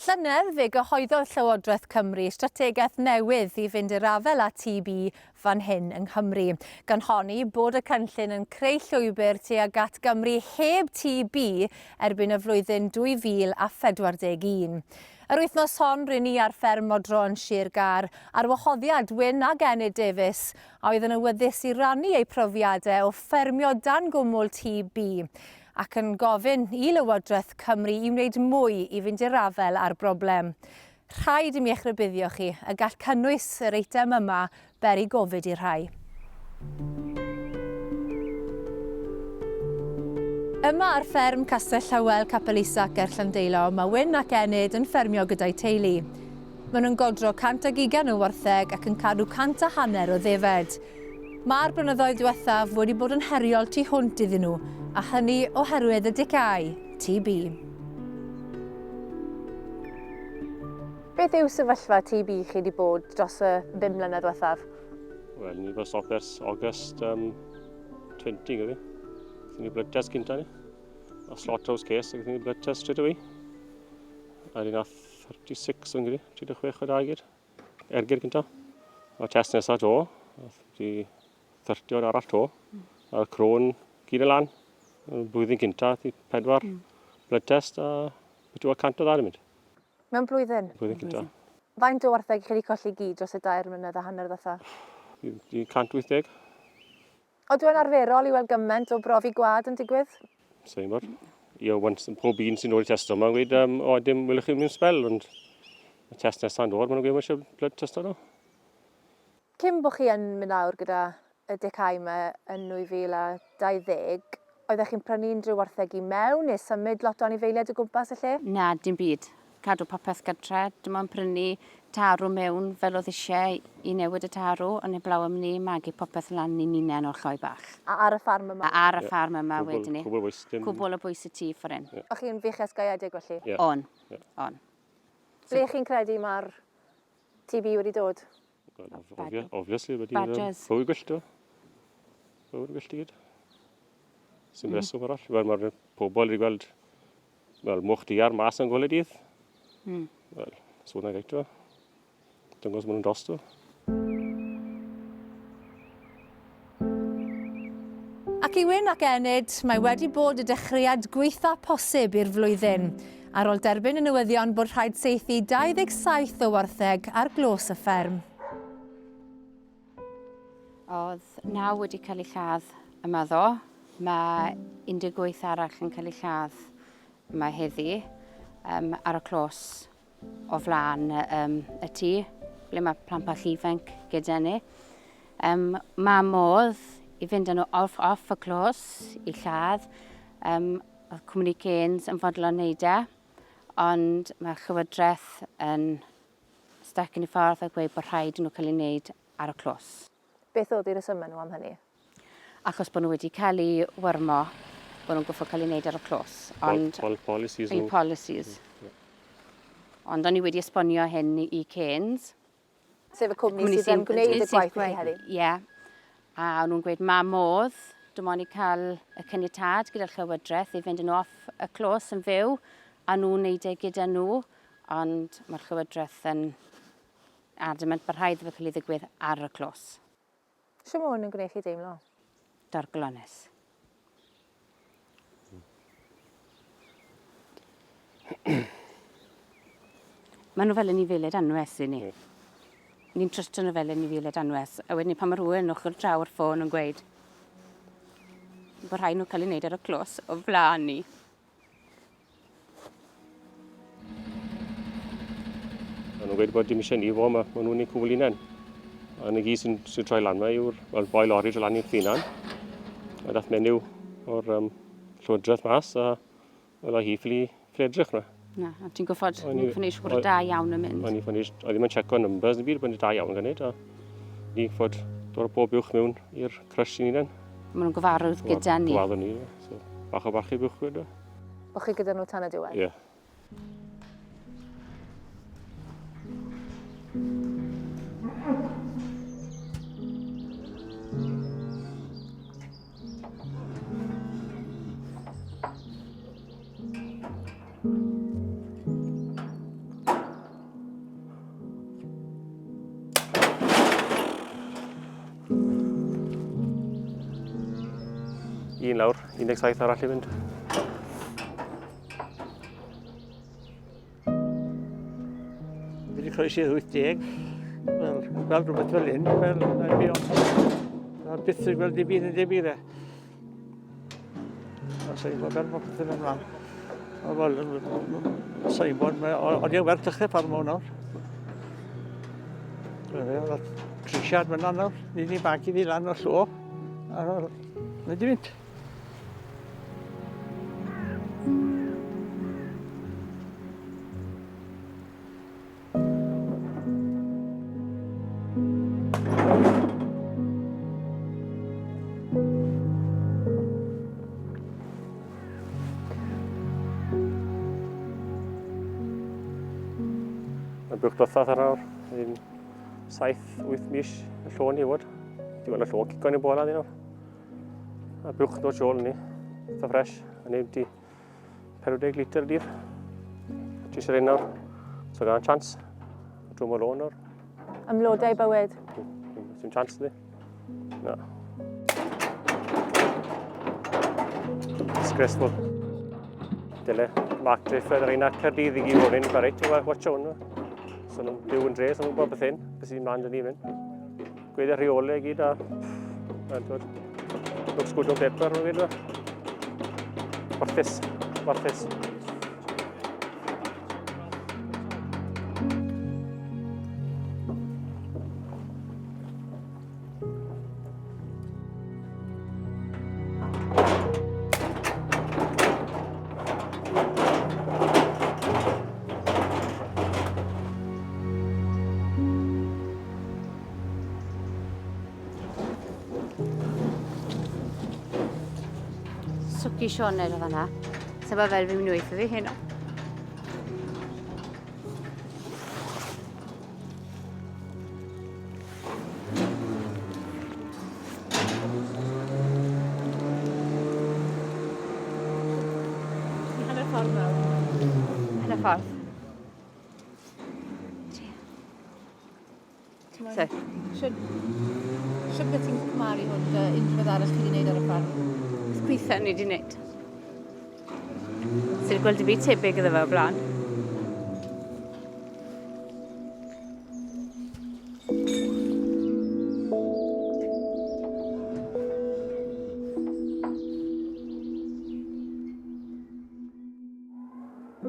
Llynedd fe gyhoeddodd Llywodraeth Cymru strategaeth newydd I fynd i'r afel a TB fan hyn yng Nghymru, gan honni bod y cynllun yn creu llwybr tuag at Gymru heb TB erbyn y flwyddyn 2041. Yr wythnos hon rydyn ni ar fferm Modro yn Sir Gar ar wahoddiad Wyn a Enid Davies a oedd yn awyddus I rannu eu profiadau o ffermio dan gwmwl TB. Ac yn gofyn I Lywodraeth Cymru I wneud mwy I fynd i'r afel â'r broblem. Rhaid I mi eich rybuddio chi y gall cynnwys yr eitem yma beri gofid i'r rhai. Yma ar fferm Castell Llywel Capel Isac ger Llandeilo, mae Wyn ac Enid yn ffermio gyda'i teulu. Maen nhw'n godro 120 o wartheg ac yn cadw 150 o ddefed. Mae'r blynyddoedd diwethaf wedi bod yn heriol tu hwnt iddyn nhw, a hynny oherwydd y dicau, TB. Beth yw sefyllfa TB chi wedi bod dros y 5 mlynedd diwethaf? Wel, ni wedi stop ers August 20, gyda. Ni blood test gynta ni. A slaughterhouse case, gyda ni blood test straight away. A ni nath 36 yn gyda, 36 o dagir. Ergyr gynta. A test nesaf to, di 30 o'r arall to. A'r croen gyd y lan. Blwyddyn gynta, di 4 blood test a beth yw 100 o ddar yn mynd. Mewn blwyddyn? Blwyddyn gynta. Faint o wartheg chi wedi colli gyd dros y 2 mlynedd a hanner ddetha? Di 180. O dwi'n arferol I weld gymaint o brofi gwad yn digwydd? Sa'n bod. Pob un sy'n dod I testo yma, yn gweud, o, dim wylwch chi mewn spel, ond y test nesaf yn dod, maen nhw'n gweud eisiau blood test o. Cyn bod chi yn mynd lawr gyda y dicau yma yn 2020, oeddech chi'n prynu unrhyw wartheg I mewn neu symud lot o anifeiliaid o gwmpas y lle? Na, dim byd. Cadw popeth gytre. Dim ond prynu tarw mewn fel oedd eisiau I newid y tarw, ond heblaw am ni magu popeth lan I ninen o'r lloi bach. A ar y ffarm yma? A ar y ffarm yma wedyn ni. Cwbl bwys. Cwbl o bwys y tŷ ffordd. O'ch chi'n fiches gaeedig felly? On. Ble chi'n credu mae'r TB wedi dod? Obviously, wedi fwy gwyllt o. Fwy gwyllt I gyd. Sy'n reswm arall. Wel, mae'r pobl wedi gweld mwch diar mas yn gweld y dydd. Wel, swn i'n gael o. Dyngos maen nhw'n dosto. Ac I Wyn ac Enid, mae wedi bod y dechreuad gweitha posib i'r flwyddyn, ar ôl derbyn y newyddion bod rhaid saethu 27 o wartheg ar glos y fferm. Oedd 9 wedi cael ei lladd yma ddo. Mae 18 arall yn cael ei lladd yma heddi ar y clos o flaen y tŷ, ble mae plant bach ifanc gyda ni. Mae modd I fynd â nhw off y clos I lladd. Oedd cwmni Cairns yn fodlon wneud e, ond mae Llywodraeth yn stuck yn ei ffordd a gweud bod rhaid nhw cael ei wneud ar y clos. Beth oedd i'r resymau nhw am hynny? Achos bod nhw wedi cael ei wyrmo, bod nhw'n goffo cael ei wneud ar y clos. Policies nhw. Policies. Ond o'n I wedi esbonio hyn I Cairns. Sef y cwmni sydd yn gwneud y gwaith chi heddi? Ie. A nhw'n gweud mae modd, dim ond I cael y cynnytad gyda'r Llywodraeth I fynd yn off y clos yn fyw, a nhw'n wneud e gyda nhw, ond mae'r Llywodraeth yn adamant bod rhaid fe cael ei ddigwydd ar y clos. Sio mae hwn yn gwneud chi deimlo? Dorglonus. Mae nhw fel yn anifeiliaid anwes I ni. Ni'n trystio nhw fel yn anifeiliaid anwes. A wedyn pan mae rhywun ochr draw ar ffôn yn gweud bod rhaid nhw cael ei wneud ar y clos o flaen ni. Maen nhw'n gweud bod dim eisiau ni fo, maen nhw'n ei cwbl unan. A yn y gyd sy'n troi lan yma yw'r boi lori troi lan i'r ffynan. A dath menyw o'r Llywodraeth mas a oedd hi ffili edrych yna. Na, a ti'n goffod ffynnu siwr da iawn yn mynd. Oedd ddim yn checo numbers yn byd, bod yn da iawn gan neud. A ni goffod dod o bob uwch mewn i'r crush i ni then. Maen nhw'n gyfarwydd gyda ni. Gyfarwydd ni, so bach o bach I bwch gwyd. O'ch chi gyda nhw tan y diwedd? Ie. Un lawr, 17 arall i fynd. Fi wedi croesi 80. Wel, gweld rhywbeth fel hyn, wel, na'i fi ond. A byth yn gweld dim byd yn dim byd e. A sa'n bod fel mae pethau'n ymlaen. A wel, sa'n bod, ond i'n werth dechrau ffarm o nawr. Oedd trisiad fyna nawr, ni'n ei bag i fi lan o llo. A mae di fynd. Mae'n bwch dwethaf ar nawr. 7-8 mis y llo ni fod. Di wna'n llo cico ni'n bola di nawr. A bwch dod siol ni. Eitha ffres. A neb di 40 litr dyr. Ti eisiau ein nawr. So gan chans. Drwm o lo nawr. Ymlodau bywyd. Dim chans di. Na. Disgraceful. Dyle Mark Drifford ar ein Caerdydd i gyd o'n un. Ba reit, ti'n watch o'n nhw. So nhw'n byw yn dre, so nhw'n gwybod beth hyn. Beth sy'n mlaen dyn ni fynd. Gweud y rheolau i gyd a... Lwcs gwyd o'n pepper nhw'n gyd. Warthus. Warthus. Swci Sioned o fanna. Sa'n bod fel fi'n mynd wyth o fi heno. Hanner ffordd mewn. Yn y ffordd. So, Siwr beth ti'n cymaru hwn dy unrhyw beth arall chi wedi gwneud ar y ffarm? gweithio ni wedi gwneud. Sy'n gweld i byd tebyg iddo fe o blaen.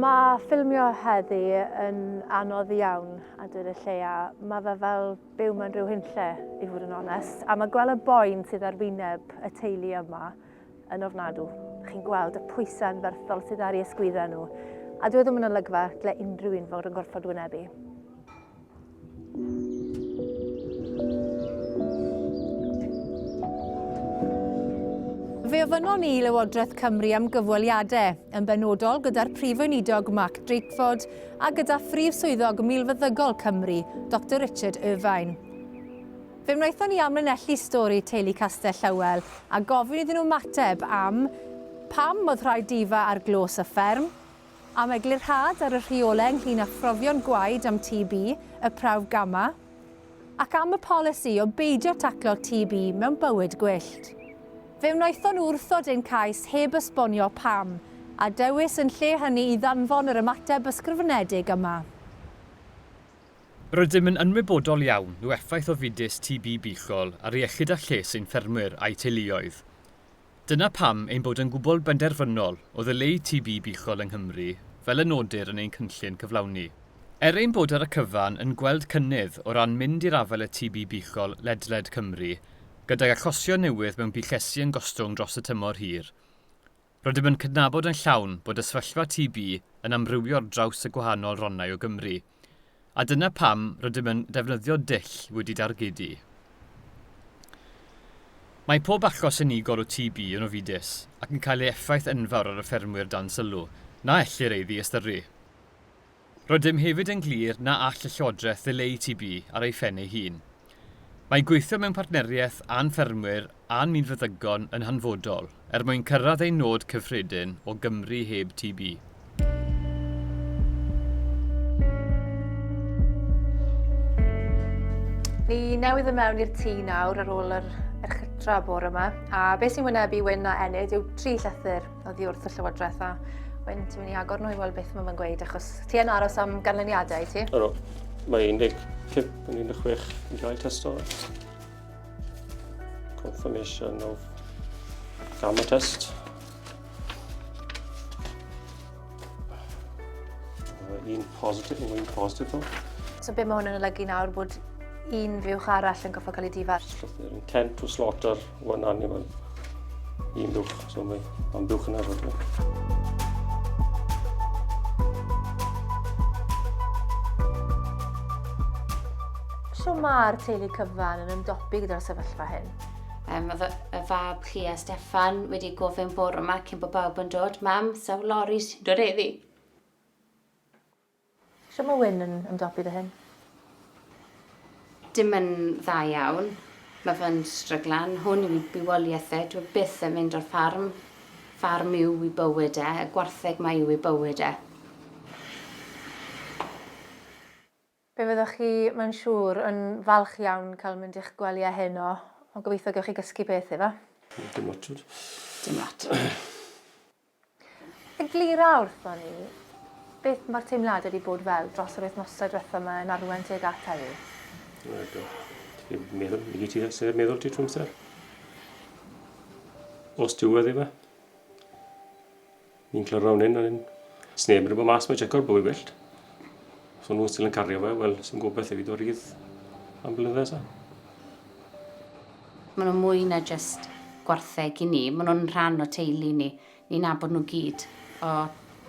Mae ffilmio heddi yn anodd iawn a dweud y lleia. Mae fe fel byw mewn rhyw hynlle, i fod yn onest. A mae gweld y boen sydd ar wyneb y teulu yma yn ofnadw. Chi'n gweld y pwysau anferthol sydd ar ei ysgwyddau nhw. A dwi ddim yn olygfa gle unrhyw un fod yn gorfod wynebu. Fe ofynnon ni Lywodraeth Cymru am gyfweliadau, yn benodol gyda'r Prif Weinidog Mark Drakeford a gyda Phrif Swyddog Milfeddygol Cymru, Dr Richard Irvine. Fe wnaethon ni amlinellu stori teulu Castell Llywel a gofyn iddyn nhw mateb am pam oedd rhaid difa ar glos y fferm, am eglurhad ar y rheolau ynglyn â phrofion gwaed am TB, y prawf gama, ac am y polisi o beidio taclo TB mewn bywyd gwyllt. Fe wnaethon nhw wrthod ein cais heb esbonio pam, a dewis yn lle hynny i ddanfon yr ymateb ysgrifenedig yma. Rydym yn ymwybodol iawn yw effaith o fudus TB buchol ar iechyd a lles ein ffermwyr a'i teuluoedd. Dyna pam ein bod yn gwbl benderfynol o ddyleu TB buchol yng Nghymru fel y nodir yn ein cynllun cyflawni. Ein bod ar y cyfan yn gweld cynnydd o ran mynd i'r afel y TB buchol ledled Cymru, gyda'i achosion newydd mewn byllesu yn gostwng dros y tymor hir. Rydym yn cydnabod yn llawn bod y sefyllfa TB yn amrywio ar draws y gwahanol ronnau o Gymru, a dyna pam rydym yn defnyddio dull wedi dargedu. Mae pob achos unigol o TB yn ofidus ac yn cael ei effaith enfawr ar y ffermwyr dan sylw, na ellir ei ddiystyru. Rydym hefyd yn glir na all y Llywodraeth ddyleu TB ar ei phennau hun. Mae gweithio mewn partneriaeth a'n ffermwyr a'n milfeddygon yn hanfodol mwyn cyrraedd ei nod cyffredin o Gymru heb TB. Ni newydd yn mewn i'r tŷ nawr ar ôl yr adra bore yma, a beth sy'n wynebu wyn a enid yw 3 llythyr oddi wrth y Llywodraeth, a wyn ti'n mynd i agor nhw i weld beth mae'n gweud, achos ti yn aros am ganlyniadau, ti? Aro, mae 15 yn 16 yn gael testo. Confirmation of gamma test. Un positif o. So be mae hwn yn olygu nawr bod un fiwch arall yn goffa cael ei difar? Llythyr intent to slaughter one animal. Un bwch, so mae'n bwch yn arfer. So mae'r teulu cyfan yn ymdopi gyda'r sefyllfa hyn? Oedd y fab chi a Steffan wedi gofyn bore yma cyn bod bawb yn dod. Mam, sawl lori sy'n dod heddi? So mae Wyn yn ymdopi dy hyn? Dim yn dda iawn. Mae fe'n stryglan. Hwn yw bywoliaethau. Dwi byth yn mynd o'r ffarm. Ffarm yw i bywyd e. Y gwartheg mae yw i bywyd e. Be fyddwch chi, mae'n siŵr, yn falch iawn cael mynd i'ch gweliau heno, ond gobeithio gewch chi gysgu beth efo? Dim otwyd. Dim lot. Y glira wrthon ni, beth mae'r teimlad wedi bod fel dros yr wythnosau diwethaf yma yn arwain tuag at heddiw? Ti'n meddwl, i ti sy'n meddwl ti trwy amser? Os diwedd i fe. Ni'n clywed rawn hyn, sneb yn bod mas mae Jacob bwy wyllt. So nhw'n still yn cario fe, wel, sy'n gobeithio fi ddod rydd am blynydde esa. Maen nhw'n mwy na just gwartheg i ni. Maen nhw'n rhan o teulu ni. Ni'n nabod nhw gyd o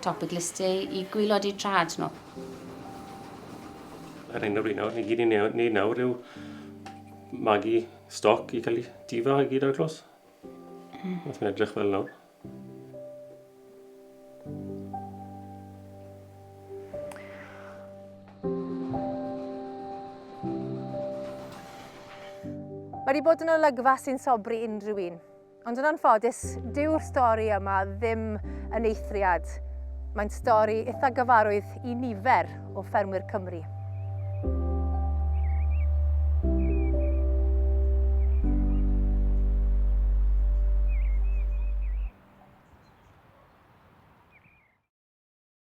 topic listau i gwylod i trad nhw. Ar un o'r un nawr, ni gyd i'n neud nawr yw magu stoc i cael ei difa i gyd ar y clos. Nath fi'n edrych fel nawr. Mae wedi bod yn olygfa sy'n sobri unrhyw un. Ond yn anffodus, dyw'r stori yma ddim yn eithriad. Mae'n stori eitha gyfarwydd i nifer o ffermwyr Cymru.